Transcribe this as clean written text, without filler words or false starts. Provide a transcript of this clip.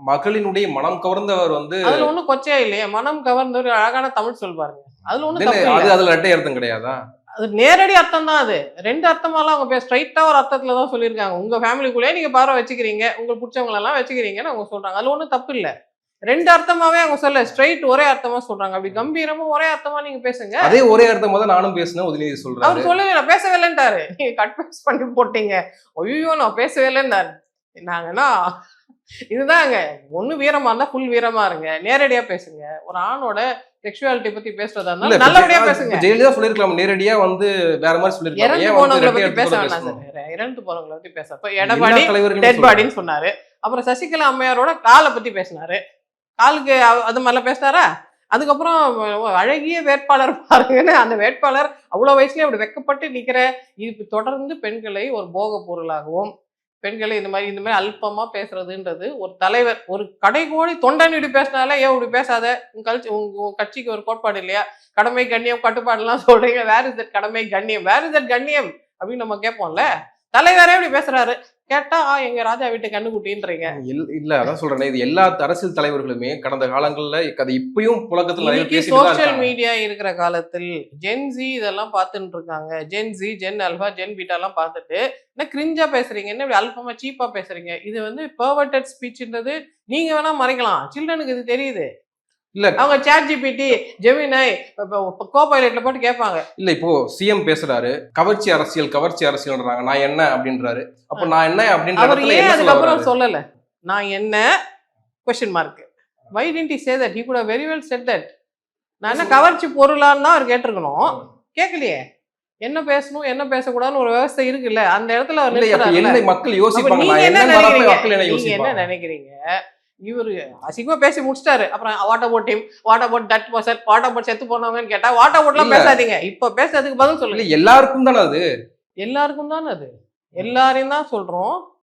மகளினுடைய மனம் கவர்ந்தவர் வந்து அதுல ஒண்ணும் கொச்சையா இல்லையே. மனம் கவர்ந்த ஒரு அழகான தமிழ் சொல் பாருங்க. அதுல ஒண்ணும் தப்பு அது இல்ல. அதுல இரட்டை அர்த்தம் கிடையாதா? அது நேரடி அர்த்தம் தான் அது. 2 அர்த்தமாலாம் அவங்க ஸ்ட்ரைட்டா ஒரு அர்த்தத்துல தான் சொல்லியிருக்காங்க. உங்க ஃபேமிலிக்குள்ளேயே நீங்க பார்வை வச்சுக்கிறீங்க. உங்களுக்கு புடிச்சவங்கள எல்லாம் வச்சுக்கிறீங்கன்னு அவங்க சொல்றாங்க. அதுல ஒண்ணும் தப்பு இல்ல. 2 அர்த்தமாவே அவங்க சொல்ல ஸ்ட்ரைட் ஒரே அர்த்தமா சொல்றாங்க. அப்படி கம்பீரமா ஒரே அர்த்தமா நீங்க பேசுங்க. அதே ஒரே அர்த்தமா தான் நானும் பேசினேன். உதயநிதி சொல்றாரு. அவர் சொல்லவே இல்ல. பேசவே இல்லன்ட்டாரு. நீங்க கட் பேஸ்ட் பண்ணி போட்டீங்க. ஐய்யயோ! நான் பேசவே இல்லன்னாரு. நாங்கன்னா இதுதாங்க. ஒண்ணு வீரமா இருந்தா ஃபுல் வீரமா இருங்க. நேரடியா பேசுங்க. ஒரு ஆணோட செக்சுவாலிட்டி பத்தி பேசுறதா இல்ல இருந்தா நல்லபடியா பேசுங்க. ஜெயலலிதா சொல்லிருக்கலாம். நேரடியா வந்து வேற மாதிரி சொல்லிருக்கலாம். இறந்து ஏன் வந்து போனவங்கள இரட்டை பத்தி பேச அர்த்தத்தோட வேணாம் பேசணும்? சார். இறந்து போனவங்கள பத்தி பேச. இப்ப எல்லா எடப்பாடி தலைவர்களும் டெட் சொல்றாங்க. பாடின்னு சொன்னாரு. அப்புறம் சசிகலா அம்மையாரோட கால பத்தி பேசினாரு. காலுக்கு அது மாதிரிலாம் பேசினாரா? அதுக்கப்புறம் அழகிய வேட்பாளர் பாருங்கன்னு அந்த வேட்பாளர் அவ்வளவு வயசுலயே அப்படி வெக்கப்பட்டு நிக்கிற இது தொடர்ந்து பெண்களை ஒரு போக பொருளாகவும் பெண்களை இந்த மாதிரி அல்பமா பேசுறதுன்றது ஒரு தலைவர் ஒரு கடைகோடி தொண்டன் இப்படி பேசினாலே ஏன் இப்படி பேசாத உங்க கட்சிக்கு ஒரு கோட்பாடு இல்லையா? கடமை கண்ணியம் கட்டுப்பாடு எல்லாம் சொல்றீங்க. வேர் இஸ் தட் கடமை கண்ணியம்? வேர் இஸ் தட் கண்ணியம் அப்படின்னு நம்ம கேட்போம்ல. தலைவரே இப்படி பேசுறாரு. கேட்டா எங்க ராஜா வீட்டு கண்ணுக்குட்டின்றீங்க. இல்ல அதான் சொல்றேன். இது எல்லா அரசியல் தலைவர்களுமே கடந்த காலங்கள்ல அது இப்பயும் புழக்கத்துல நிறைய இன்னைக்கு பேசிட்டு தான் சோசியல் இருக்காங்க. மீடியா இருக்கிற காலத்தில் ஜென்சி இதெல்லாம் பார்த்துட்டு இருக்காங்க. Gen Z, Gen alpha, Gen beta எல்லாம் பார்த்துட்டு என்ன கிரிஞ்சா பேசுறீங்க? என்ன இப்படி அல்பமா சீப்பா பேசுறீங்க? இது வந்து பெர்வர்டட் ஸ்பீச்ன்றது நீங்க வேணா மறைக்கலாம். சில்ட்ரனுக்கு இது தெரியுது. இல்ல அவங்க சாட் ஜிபிடி, ஜெமினை, கோபைலட்ல போட்டு கேட்பாங்க. இல்ல இப்போ சிஎம் பேசுறாரு. கவர்ச்சி அரசியல்ன்றாங்க. நான் என்ன அப்படின்றாரு. அப்ப நான் என்ன அப்படின்ற அவர் இடத்துல ஏன் என்ன சொல்ல அதுக்கப்புறம் வராரு? சொல்லல? நான் என்ன question mark. Why didn't he say that? He could have very well said that. நான் என்ன கவர்ச்சி பொருளான்னு தான் அவர் கேட்டிருக்கணும். கேட்கலையே. என்ன பேசணும் என்ன பேசக்கூடாதுன்னு ஒரு விவசாய இருக்குல்ல. அந்த இடத்துல அவர் இல்ல அப்ப நிறுத்துறாருல்ல. என்ன மக்கள் அப்ப யோசிப்பாங்க. நீங்க நான் என்ன என்ன மதத்தை நினைக்கிறீங்க? மக்கள் என்ன நீங்க என்ன யோசிப்பாங்க? நினைக்கிறீங்க? இவரு அசிங்கமா பேசி முடிச்சிட்டாரு. அப்புறம் what about him, what about that person, what about செத்து போனவங்கன்னு கேட்டா வாட் அபவுட்லாம் இல்ல. பேசாதீங்க. இப்ப பேசுறதுக்கு பதில் இல்ல சொல்லுங்க. எல்லாருக்கும் தானே அது. எல்லாருக்கும் தானே அது. எல்லாரையும் தான் சொல்றோம்.